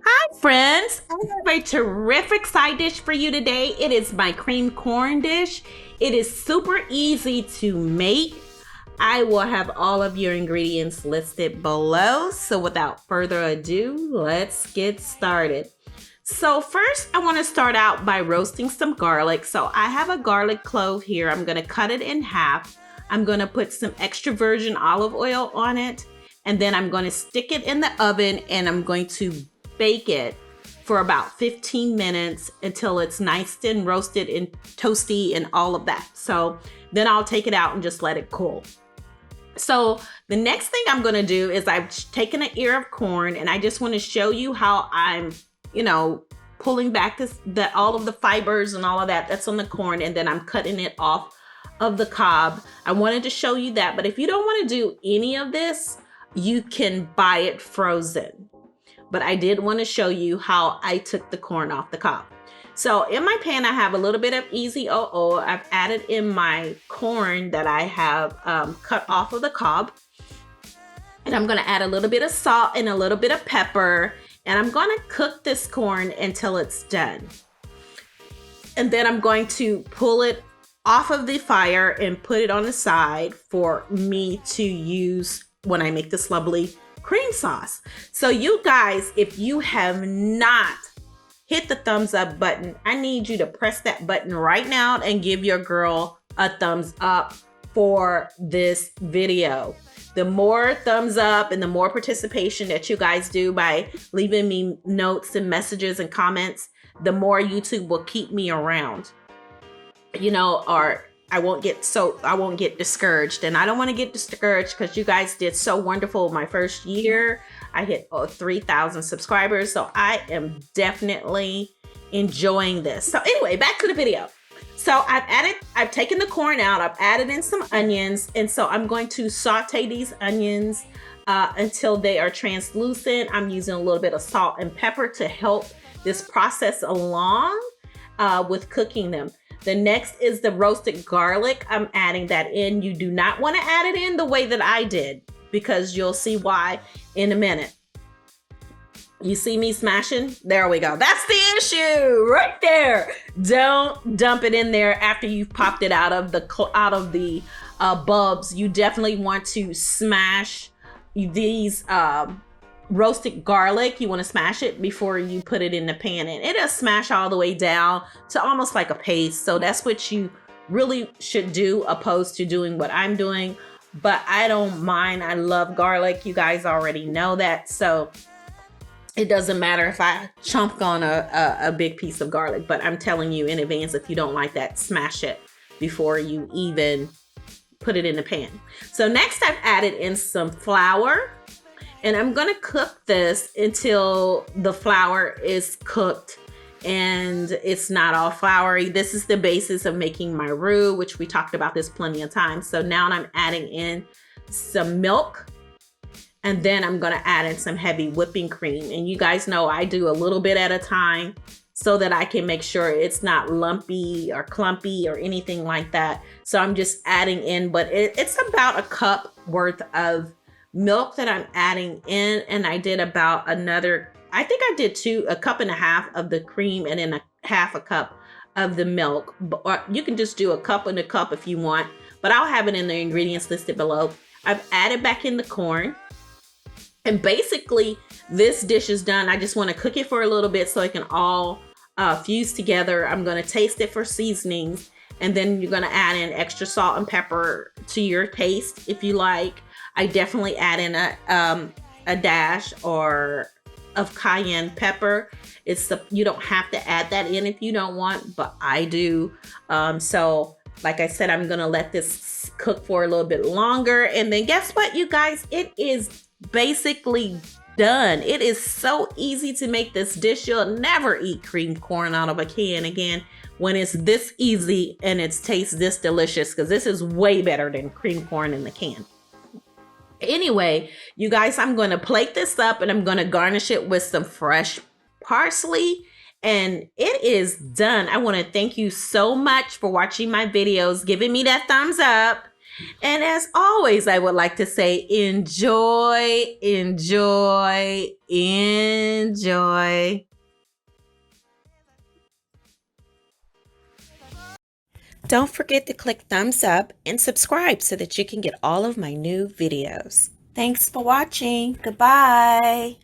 Hi, friends. I have a terrific side dish for you today. It is my cream corn dish. It is super easy to make. I will have all of your ingredients listed below. So without further ado, let's get started. So first, I want to start out by roasting some garlic. So I have a garlic clove here. I'm going to cut it in half. I'm going to put some extra virgin olive oil on it. And then I'm going to stick it in the oven and I'm going to bake it for about 15 minutes until it's nice and roasted and toasty and all of that. So then I'll take it out and just let it cool. So the next thing I'm going to do is I've taken an ear of corn and I just want to show you how I'm, pulling back all of the fibers and all of that that's on the corn, and then I'm cutting it off of the cob. I wanted to show you that, but if you don't want to do any of this, you can buy it frozen. But I did want to show you how I took the corn off the cob. So in my pan, I have a little bit of Easy OO. I've added in my corn that I have cut off of the cob. And I'm going to add a little bit of salt and a little bit of pepper. And I'm going to cook this corn until it's done. And then I'm going to pull it off of the fire and put it on the side for me to use when I make this lovely cream sauce. So you guys, if you have not hit the thumbs up button, I need you to press that button right now and give your girl a thumbs up for this video. The more thumbs up and the more participation that you guys do by leaving me notes and messages and comments, the more YouTube will keep me around, or I won't get discouraged. And I don't want to get discouraged because you guys did so wonderful my first year. I hit 3,000 subscribers. So I am definitely enjoying this. So anyway, back to the video. So I've taken the corn out, I've added in some onions. And so I'm going to saute these onions until they are translucent. I'm using a little bit of salt and pepper to help this process along with cooking them. The next is the roasted garlic. I'm adding that in. You do not want to add it in the way that I did because you'll see why in a minute. You see me smashing? There we go. That's the issue right there. Don't dump it in there after you've popped it out of the bulbs. You definitely want to smash these roasted garlic. You want to smash it before you put it in the pan, and it'll smash all the way down to almost like a paste. So that's what you really should do, opposed to doing what I'm doing. But I don't mind. I love garlic. You guys already know that. So it doesn't matter if I chomp on a big piece of garlic, but I'm telling you in advance, if you don't like that, smash it before you even put it in the pan. So next I've added in some flour. And I'm gonna cook this until the flour is cooked and it's not all floury. This is the basis of making my roux, which we talked about this plenty of times. So now I'm adding in some milk, and then I'm gonna add in some heavy whipping cream. And you guys know I do a little bit at a time so that I can make sure it's not lumpy or clumpy or anything like that. So I'm just adding in, but it's about a cup worth of milk that I'm adding in, and I did about I think I did a cup and a half of the cream and then half a cup of the milk. Or you can just do a cup and a cup if you want, but I'll have it in the ingredients listed below. I've added back in the corn, and basically this dish is done. I just want to cook it for a little bit so it can all fuse together. I'm going to taste it for seasonings, and then you're going to add in extra salt and pepper to your taste if you like. I definitely add in a dash of cayenne pepper. You don't have to add that in if you don't want, but I do. So like I said, I'm gonna let this cook for a little bit longer, and then guess what, you guys? It is basically done. It is so easy to make this dish. You'll never eat cream corn out of a can again when it's this easy and it tastes this delicious, because this is way better than cream corn in the can. Anyway, you guys, I'm going to plate this up and I'm going to garnish it with some fresh parsley, and it is done. I want to thank you so much for watching my videos, giving me that thumbs up, And as always, I would like to say enjoy, enjoy, enjoy. Don't forget to click thumbs up and subscribe so that you can get all of my new videos. Thanks for watching. Goodbye.